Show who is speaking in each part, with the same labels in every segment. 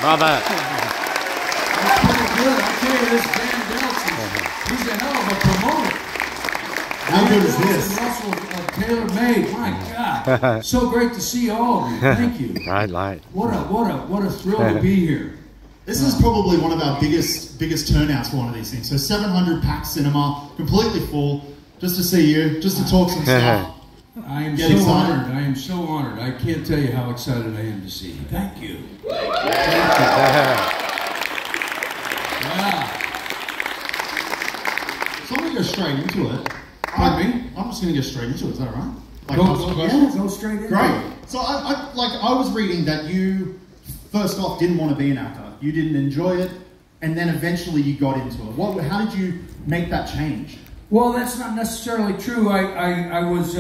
Speaker 1: Bravo.
Speaker 2: That's pretty good. I tell you, this Dan Delson, he's a hell of a promoter.
Speaker 3: How good is this?
Speaker 2: Russell Taylor Made. My God, so great to see all of you. Thank you.
Speaker 1: Right.
Speaker 2: What a thrill to be here.
Speaker 3: This is probably one of our biggest turnouts for one of these things. So 700 packed cinema, completely full, just to see you, just to talk some stuff.
Speaker 2: I am
Speaker 3: Get
Speaker 2: so
Speaker 3: excited.
Speaker 2: honored. I am so honored. I can't tell you how excited I am to see you. Thank you.
Speaker 3: So I'm going to go straight into it.
Speaker 2: Pardon me?
Speaker 3: I'm just going to go straight into it. Is that all right? Like,
Speaker 2: Go straight in.
Speaker 3: Great. So I was reading that you, first off, didn't want to be an actor. You didn't enjoy it, and then eventually you got into it. How did you make that change?
Speaker 2: Well, that's not necessarily true. I was,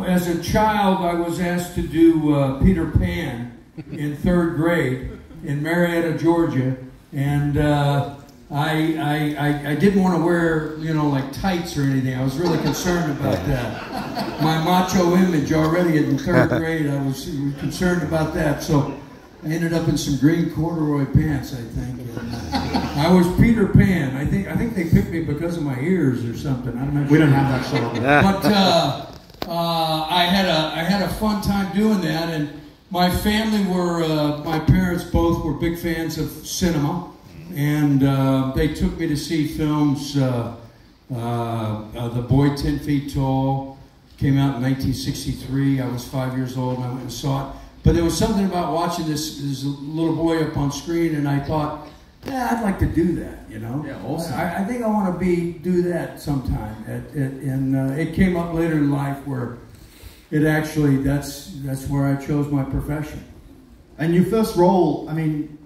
Speaker 2: as a child, I was asked to do Peter Pan in 3rd grade in Marietta, Georgia, and I didn't want to wear, like tights or anything. I was really concerned about that. My macho image already in 3rd grade, I was concerned about that. So I ended up in some green corduroy pants, I think. And, I was Peter Pan. I think they picked me because of my ears or something. I'm not sure.
Speaker 3: We don't have that show.
Speaker 2: But I had a fun time doing that, and my family my parents both were big fans of cinema, and they took me to see films. The Boy 10 Feet Tall came out in 1963. I was 5 years old, and I went and saw it. But there was something about watching this little boy up on screen, and I thought, yeah, I'd like to do that,
Speaker 3: Yeah, awesome.
Speaker 2: I think I want to do that sometime. And it came up later in life where it actually, that's where I chose my profession.
Speaker 3: And your first role,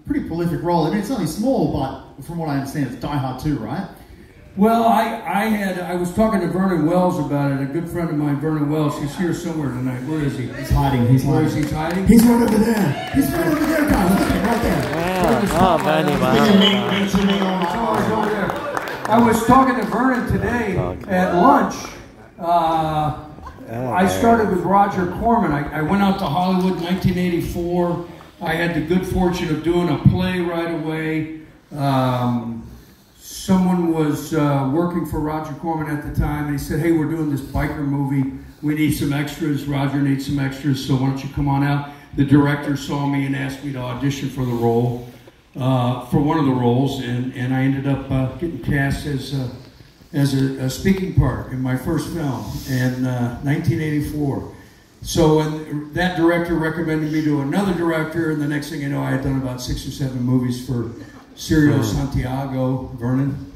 Speaker 3: pretty prolific role. It's only small, but from what I understand, it's Die Hard 2, right?
Speaker 2: Well, I was talking to Vernon Wells about it. A good friend of mine, Vernon Wells. He's here somewhere tonight. Where is he?
Speaker 3: He's hiding.
Speaker 2: Where is he hiding?
Speaker 3: He's right over there. He's right over there, guys. Look at him right there.
Speaker 1: Bernie,
Speaker 2: He's over there. I was talking to Vernon today at lunch. I started with Roger Corman. I went out to Hollywood in 1984. I had the good fortune of doing a play right away. Someone was working for Roger Corman at the time, and he said, hey, we're doing this biker movie. We need some extras. Roger needs some extras, so why don't you come on out? The director saw me and asked me to audition for the role, for one of the roles, and I ended up getting cast as a speaking part in my first film in 1984. So that director recommended me to another director, and the next thing you know, I had done about 6 or 7 movies for Sirio Santiago, Vernon,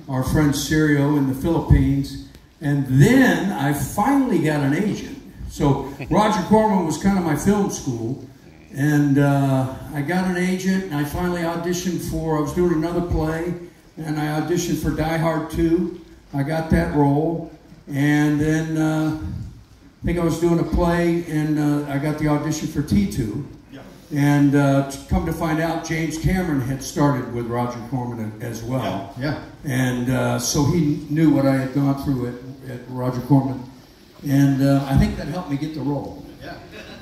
Speaker 2: our friend Sirio in the Philippines. And then I finally got an agent. So Roger Corman was kind of my film school. And I got an agent, and I finally auditioned I was doing another play, and I auditioned for Die Hard 2. I got that role. And then I think I was doing a play, and I got the audition for T2. And come to find out, James Cameron had started with Roger Corman as well.
Speaker 3: Yeah.
Speaker 2: And so he knew what I had gone through at Roger Corman. And I think that helped me get the role.
Speaker 3: Yeah.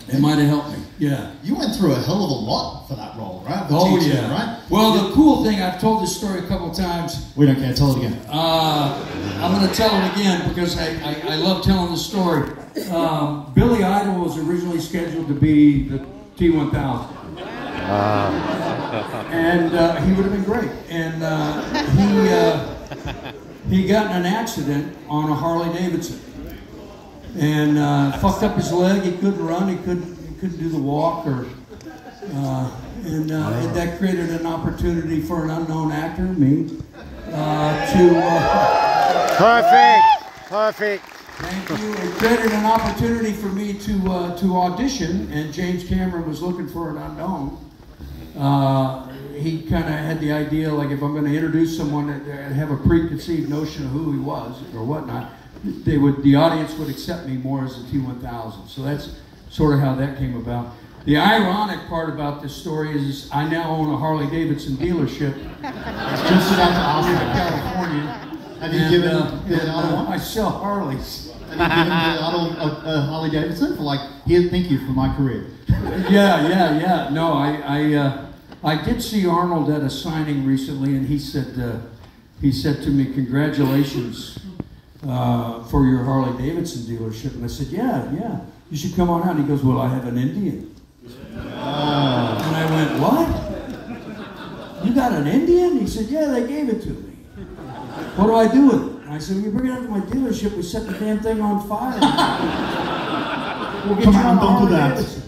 Speaker 2: It might have helped me, yeah.
Speaker 3: You went through a hell of a lot for that role, right? The
Speaker 2: Oh,
Speaker 3: T2,
Speaker 2: yeah.
Speaker 3: right?
Speaker 2: Well, the cool thing, I've told this story a couple times.
Speaker 3: We don't care. Tell it again.
Speaker 2: I'm going to tell it again because I love telling the story. Billy Idol was originally scheduled to be the T-1000. And he would have been great. And he got in an accident on a Harley Davidson. And fucked up his leg. He couldn't run. He couldn't do the walk. And that created an opportunity for an unknown actor, me, to...
Speaker 1: Perfect.
Speaker 2: Thank you. It created an opportunity for me to audition, and James Cameron was looking for an unknown. He kind of had the idea, like, if I'm going to introduce someone that have a preconceived notion of who he was or whatnot, the audience would accept me more as a T-1000. So that's sort of how that came about. The ironic part about this story is I now own a Harley Davidson dealership.
Speaker 3: Just about to ask that.
Speaker 2: California.
Speaker 3: Have you given the other one?
Speaker 2: I sell Harleys.
Speaker 3: Have you given the other Harley Davidson for like, here, thank you for my career?
Speaker 2: Yeah. No, I did see Arnold at a signing recently, and he said to me, "Congratulations for your Harley Davidson dealership." And I said, "Yeah, you should come on out." And he goes, "Well, I have an Indian." And I went, "What? You got an Indian?" He said, "Yeah, they gave it to me. What do I do with it?" And I said, "Well, you bring it up to my dealership, we set the damn thing on fire. We'll get
Speaker 3: Come
Speaker 2: you
Speaker 3: on, don't
Speaker 2: Harley
Speaker 3: do that.
Speaker 2: Davidson."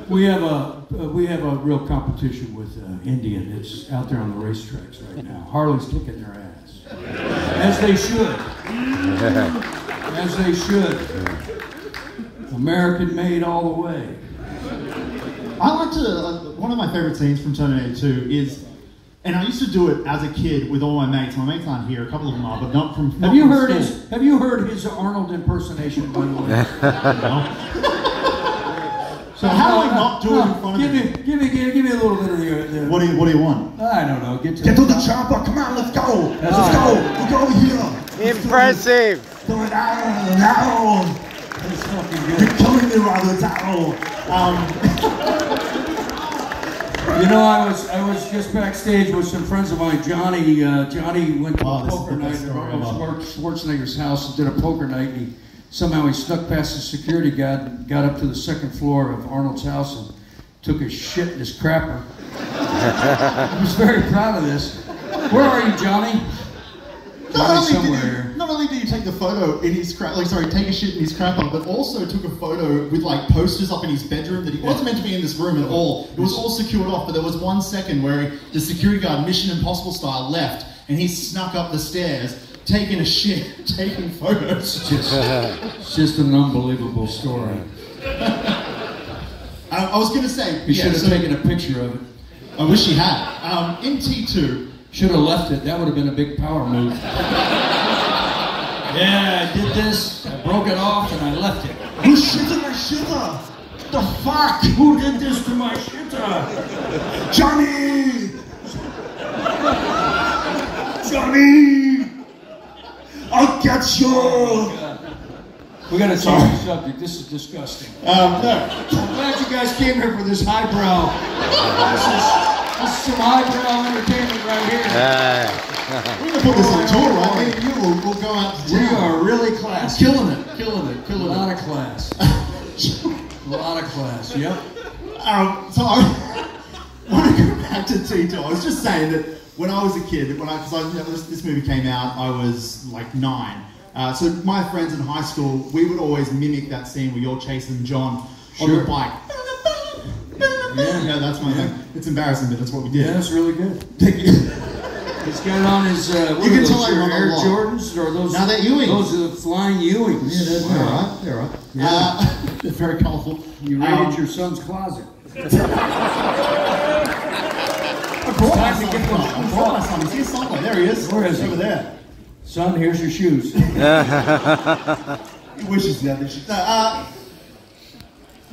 Speaker 2: We have a real competition with Indian. It's out there on the racetracks right now. Harley's kicking their ass, as they should. As they should. American made all the way.
Speaker 3: I like to, one of my favorite scenes from Terminator 2 is, and I used to do it as a kid with all my mates. My mates aren't here, a couple of them are, but not from
Speaker 2: Have you
Speaker 3: school.
Speaker 2: Have you heard his Arnold impersonation, by the way?
Speaker 3: No. So how do I not do it in front of you?
Speaker 2: Give me a little bit of the
Speaker 3: What do you want?
Speaker 2: I don't know. Get
Speaker 3: to the chopper, come on, let's go! Let's go! We'll go over here!
Speaker 1: Impressive.
Speaker 3: Go down!
Speaker 2: That's fucking good.
Speaker 3: You're killing me, Robert Dow!
Speaker 2: You know, I was just backstage with some friends of mine. Johnny went to a poker night at Arnold Schwarzenegger's house and did a poker night. And somehow he snuck past the security guard and got up to the second floor of Arnold's house and took his shit in his crapper. He was very proud of this. Where are you, Johnny?
Speaker 3: Not only did you take the photo in his crap, take a shit in his crapper, but also took a photo with like posters up in his bedroom that he wasn't meant to be in this room at all. It was all secured off, but there was 1 second where the security guard, Mission Impossible style, left and he snuck up the stairs, taking a shit, taking photos.
Speaker 2: It's just an unbelievable story.
Speaker 3: I was going to say,
Speaker 2: He should have taken a picture of it.
Speaker 3: I wish he had. In T2.
Speaker 2: Should have left it. That would have been a big power move. Yeah, I did this. I broke it off and I left it.
Speaker 3: Who shitted my shitter? The fuck?
Speaker 2: Who did this to my shitter?
Speaker 3: Johnny! Johnny! I'll get you!
Speaker 2: We gotta change the subject. This is disgusting.
Speaker 3: No.
Speaker 2: I'm glad you guys came here for this highbrow. This is some highbrow entertainment right here.
Speaker 3: We're gonna put this on tour, right? Me and you will go out to
Speaker 2: We
Speaker 3: town.
Speaker 2: are really classy.
Speaker 3: Killing it.
Speaker 2: A lot of class. A lot of class, yep.
Speaker 3: So I want to go back to T2. I was just saying that when I was a kid, this movie came out, I was like 9. So my friends in high school, we would always mimic that scene where you're chasing John on the bike. Yeah, that's my thing. It's embarrassing, but that's what we did.
Speaker 2: Yeah, that's really good.
Speaker 3: Thank you.
Speaker 2: He's got on his, what
Speaker 3: You
Speaker 2: are
Speaker 3: can
Speaker 2: those,
Speaker 3: tell I
Speaker 2: your
Speaker 3: run a
Speaker 2: Air
Speaker 3: lot.
Speaker 2: Jordans? Or those,
Speaker 3: Now they're Ewings.
Speaker 2: Those are the flying Ewings.
Speaker 3: Yeah, they're alright. They're alright.
Speaker 2: Yeah.
Speaker 3: They're very colourful.
Speaker 2: You raided your son's closet.
Speaker 3: I brought my son. He's here somewhere. There he is.
Speaker 2: Where is he?
Speaker 3: Over there.
Speaker 2: Son, here's your shoes.
Speaker 3: He wishes he had this shit.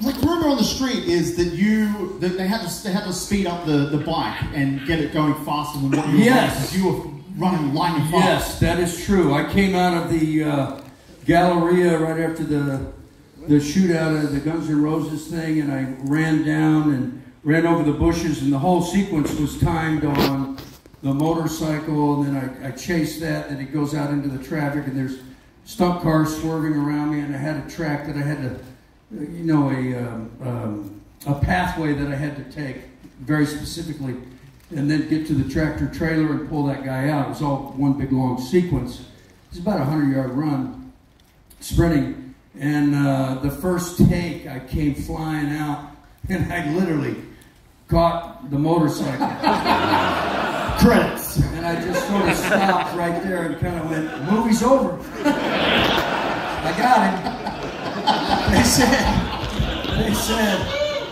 Speaker 3: Like rumor on the street is that they had to speed up the bike and get it going faster than what you were
Speaker 2: Yes.
Speaker 3: because you were running lightning fast.
Speaker 2: Yes, that is true. I came out of the Galleria right after the shootout of the Guns N' Roses thing, and I ran down and ran over the bushes, and the whole sequence was timed on the motorcycle, and then I chased that, and it goes out into the traffic, and there's stunt cars swerving around me, and I had a track that I had to, a pathway that I had to take very specifically, and then get to the tractor trailer and pull that guy out. It was all one big long sequence. It's about a 100-yard run, sprinting, and the first take, I came flying out, and I literally caught the motorcycle.
Speaker 3: Credits.
Speaker 2: And I just sort of stopped right there and kind of went, movie's over. I got him. They said,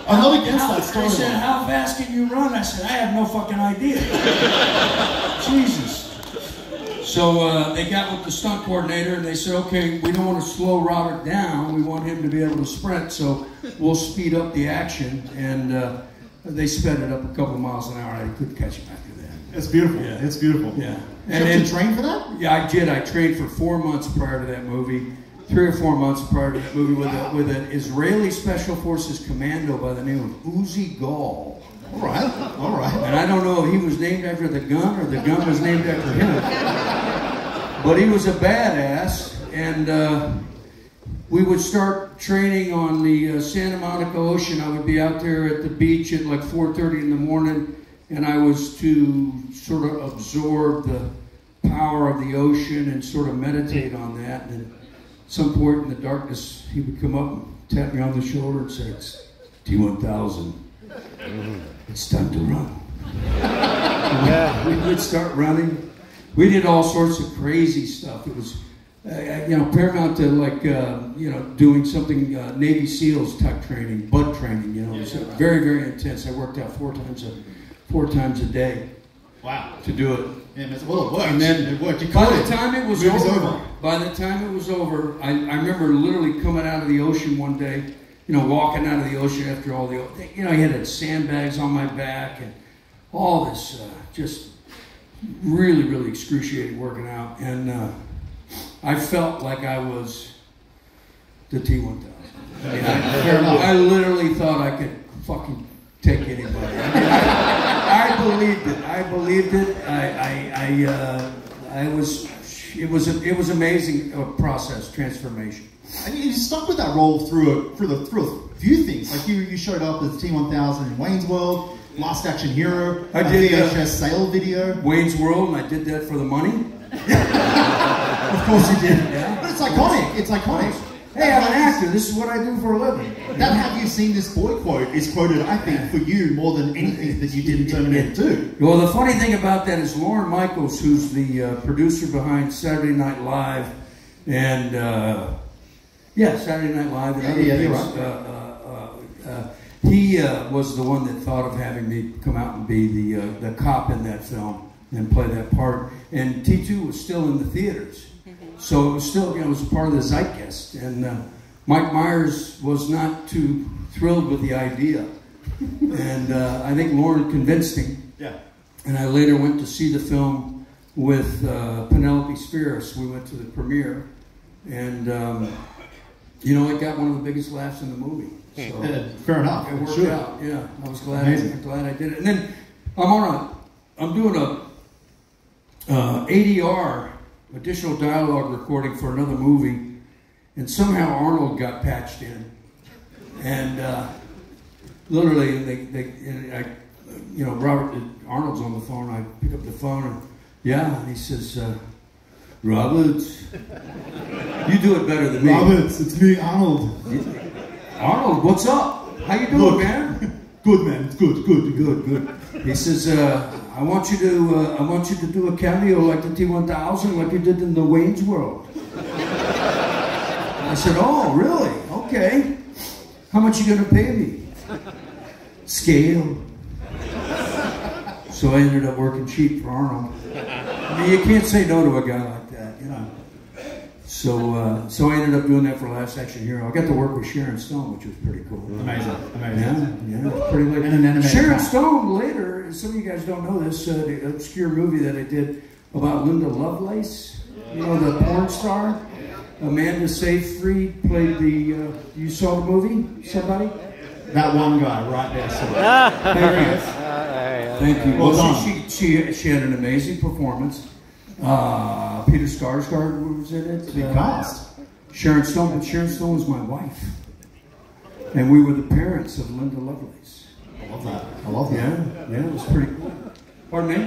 Speaker 3: I'm not against that story.
Speaker 2: They said, how fast can you run? I said, I have no fucking idea. Jesus. So they got with the stunt coordinator and they said, okay, we don't want to slow Robert down. We want him to be able to sprint, so we'll speed up the action. And they sped it up a couple of miles an hour and I couldn't catch him after that.
Speaker 3: It's beautiful.
Speaker 2: Yeah.
Speaker 3: It's beautiful.
Speaker 2: Yeah.
Speaker 3: And you have to train for that?
Speaker 2: Yeah, I did. I trained for 4 months prior to that movie. 3 or 4 months prior to that movie with an Israeli Special Forces commando by the name of Uzi Gal.
Speaker 3: All right, all right.
Speaker 2: And I don't know if he was named after the gun or the gun was named after him. But he was a badass, and we would start training on the Santa Monica Ocean. I would be out there at the beach at like 4:30 in the morning, and I was to sort of absorb the power of the ocean and sort of meditate on that. And at some point in the darkness, he would come up and tap me on the shoulder and say, "T-1000, it's time to run." We would start running. We did all sorts of crazy stuff. It was, paramount to doing something Navy SEALs type training, bud training. It was very, very intense. I worked out four times a day.
Speaker 3: Wow.
Speaker 2: To do it.
Speaker 3: Yeah, well, it worked.
Speaker 2: And then
Speaker 3: it worked.
Speaker 2: By the time it was over, I remember literally coming out of the ocean one day. Walking out of the ocean after all the, I had sandbags on my back and all this, just really, really excruciating working out. And I felt like I was the T-1000. I literally thought I could fucking take anybody. I believed it. It was amazing process, transformation.
Speaker 3: And you stuck with that role through a few things. Like you showed up as T-1000 in Wayne's World, Last Action Hero,
Speaker 2: I did
Speaker 3: VHS sale video.
Speaker 2: Wayne's World, and I did that for the money.
Speaker 3: Of course you did.
Speaker 2: Yeah.
Speaker 3: But it's iconic. It's iconic.
Speaker 2: Hey, I'm an actor. This is what I do for a living.
Speaker 3: That "Have you seen this boy" quote is quoted, I think, for you more than anything that you did in Terminator 2.
Speaker 2: Well, the funny thing about that is Lorne Michaels, who's the producer behind Saturday Night Live, and Saturday Night Live and other things. Right. He was the one that thought of having me come out and be the cop in that film and play that part. And T2 was still in the theaters. So it was still, it was part of the zeitgeist. And Mike Myers was not too thrilled with the idea. And I think Lorne convinced him.
Speaker 3: Yeah.
Speaker 2: And I later went to see the film with Penelope Spheris. We went to the premiere. And, it got one of the biggest laughs in the movie. So
Speaker 3: fair enough.
Speaker 2: It worked out. Yeah, I was glad. I did it. And then I'm doing a ADR, additional dialogue recording for another movie, and somehow Arnold got patched in, and literally Robert Arnold's on the phone. I pick up the phone and he says, "Robert, you do it better than me."
Speaker 3: "Robert, it's me, Arnold."
Speaker 2: "Arnold, what's up? How you doing, man?"
Speaker 3: "Good, man. It's good.
Speaker 2: He says, I want you to do a cameo like the T-1000, like you did in the Wayne's World." I said, "Oh, really? Okay. How much you gonna pay me?" "Scale." So I ended up working cheap for Arnold. I mean, you can't say no to a guy like that, So I ended up doing that for Last Action Hero. I got to work with Sharon Stone, which was pretty cool.
Speaker 3: Amazing.
Speaker 2: Yeah, it was pretty late.
Speaker 3: And an animated
Speaker 2: Sharon Stone later, some of you guys don't know this, the obscure movie that I did about Linda Lovelace, the porn star. Amanda Seyfried played you saw the movie? Somebody?
Speaker 3: That one guy right there.
Speaker 2: Thank you.
Speaker 3: Well done.
Speaker 2: She had an amazing performance. Peter Skarsgård was in it.
Speaker 3: Big cast.
Speaker 2: Sharon Stone was my wife. And we were the parents of Linda Lovelace.
Speaker 3: I love that.
Speaker 2: Yeah, it was pretty cool. Pardon me?